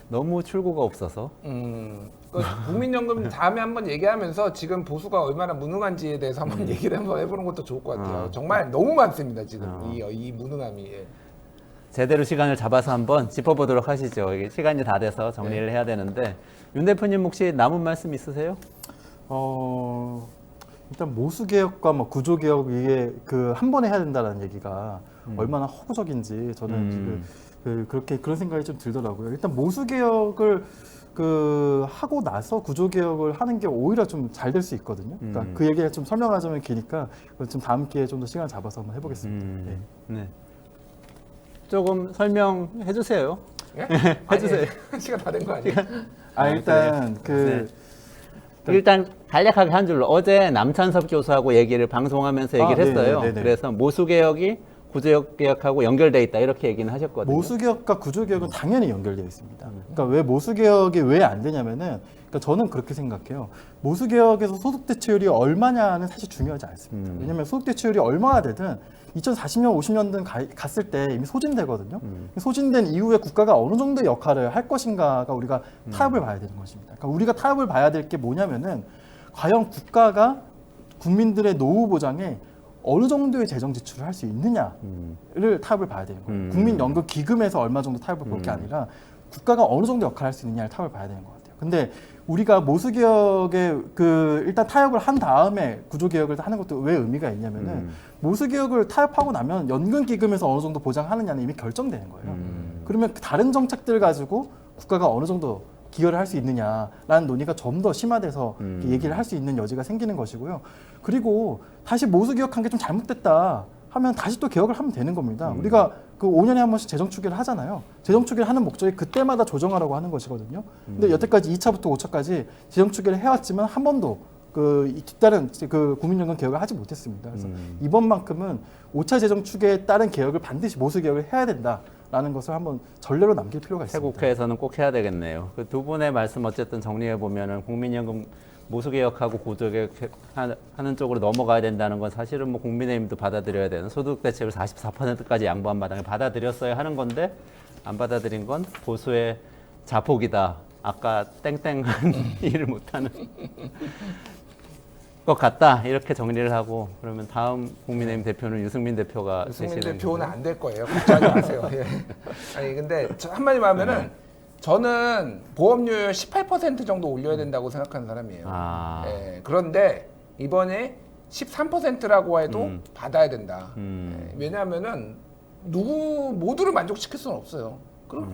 너무 출구가 없어서 그 국민연금 다음에 한번 얘기하면서 지금 보수가 얼마나 무능한지에 대해서 한번 얘기를 한번 해보는 것도 좋을 것 같아요. 정말 너무 많습니다 지금 이 무능함이. 예. 제대로 시간을 잡아서 한번 짚어보도록 하시죠. 이게 시간이 다 돼서 정리를 해야 되는데 윤 대표님 혹시 남은 말씀 있으세요? 일단 모수 개혁과 뭐 구조 개혁 이게 그 한 번에 해야 된다는 얘기가 얼마나 허구적인지 저는 지금 그렇게 그런 생각이 좀 들더라고요. 일단 모수 개혁을 하고 나서 구조 개혁을 하는 게 오히려 좀 잘 될 수 있거든요. 그러니까 그 얘기를 좀 설명하자면 기니까 좀 다음 기회에 좀 더 시간 잡아서 한번 해보겠습니다. 네. 네. 조금 설명해 주세요. 예? 해주세요. 아니, 시간 다 된 거 아니에요? 일단 일단 간략하게 한 줄로 어제 남찬섭 교수하고 얘기를 방송하면서 얘기를 아, 했어요. 네네네네. 그래서 모수 개혁이 구조 개혁하고 연결돼 있다 이렇게 얘기는 하셨거든요. 모수 개혁과 구조 개혁은 당연히 연결되어 있습니다. 그러니까 왜 모수 개혁이 왜 안 되냐면은 그러니까 저는 그렇게 생각해요. 모수 개혁에서 소득 대체율이 얼마냐는 사실 중요하지 않습니다. 왜냐하면 소득 대체율이 얼마나 되든 2040년, 50년등 갔을 때 이미 소진되거든요. 소진된 이후에 국가가 어느 정도의 역할을 할 것인가가 우리가 타협을 봐야 되는 것입니다. 그러니까 우리가 타협을 봐야 될 게 뭐냐면은 과연 국가가 국민들의 노후 보장에 어느 정도의 재정 지출을 할 수 있느냐를 타협을 봐야 되는 거예요. 국민연금 기금에서 얼마 정도 타협을 볼 게 아니라 국가가 어느 정도 역할을 할 수 있느냐를 타협을 봐야 되는 것 같아요. 근데 우리가 모수개혁에 일단 타협을 한 다음에 구조개혁을 하는 것도 왜 의미가 있냐면은 모수개혁을 타협하고 나면 연금기금에서 어느 정도 보장하느냐는 이미 결정되는 거예요. 그러면 다른 정책들 가지고 국가가 어느 정도 기여를 할 수 있느냐라는 논의가 좀 더 심화돼서 얘기를 할 수 있는 여지가 생기는 것이고요. 그리고 다시 모수개혁한 게 좀 잘못됐다 하면 다시 또 개혁을 하면 되는 겁니다. 우리가 그 5년에 한 번씩 재정추계를 하잖아요. 재정추계를 하는 목적이 그때마다 조정하라고 하는 것이거든요. 근데 여태까지 2차부터 5차까지 재정추계를 해왔지만 한 번도 뒤따른 국민연금 개혁을 하지 못했습니다. 그래서 이번만큼은 5차 재정추계에 따른 개혁을 반드시 모수개혁을 해야 된다라는 것을 한번 전례로 남길 필요가 새 있습니다. 국회에서는 꼭 해야 되겠네요. 그 두 분의 말씀 어쨌든 정리해 보면은 국민연금 모수개혁하고 구조개혁하는 쪽으로 넘어가야 된다는 건 사실은 뭐 국민의힘도 받아들여야 되는 소득 대체율 44%까지 양보한 바탕에 받아들였어야 하는 건데 안 받아들인 건 보수의 자폭이다. 아까 땡땡한 일을 못하는 것 같다. 이렇게 정리를 하고 그러면 다음 국민의힘 대표는 유승민 대표가 유승민 되시는 대표는 거죠? 안 될 거예요. 걱정하지 마세요. 예. 아니 근데 한마디로 하면은 저는 보험료율 18% 정도 올려야 된다고 생각하는 사람이에요. 아. 예. 그런데 이번에 13%라고 해도 받아야 된다. 예. 왜냐하면은 모두를 만족시킬 수는 없어요.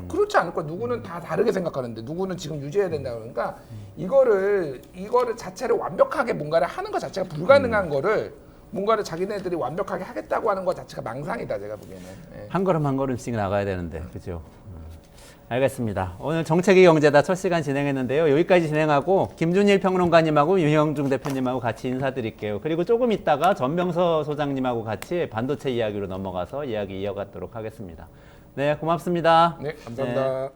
그렇지 않을 거야. 누구는 다 다르게 생각하는데 누구는 지금 유지해야 된다 그러니까 이거를 자체를 완벽하게 뭔가를 하는 것 자체가 불가능한 거를 뭔가를 자기네들이 완벽하게 하겠다고 하는 것 자체가 망상이다 제가 보기에는. 예. 한 걸음 한 걸음씩 나가야 되는데 그죠? 알겠습니다. 오늘 정책의 경제다 첫 시간 진행했는데요. 여기까지 진행하고 김준일 평론가님하고 유형중 대표님하고 같이 인사드릴게요. 그리고 조금 있다가 전병서 소장님하고 같이 반도체 이야기로 넘어가서 이야기 이어가도록 하겠습니다. 네, 고맙습니다. 네, 감사합니다. 네.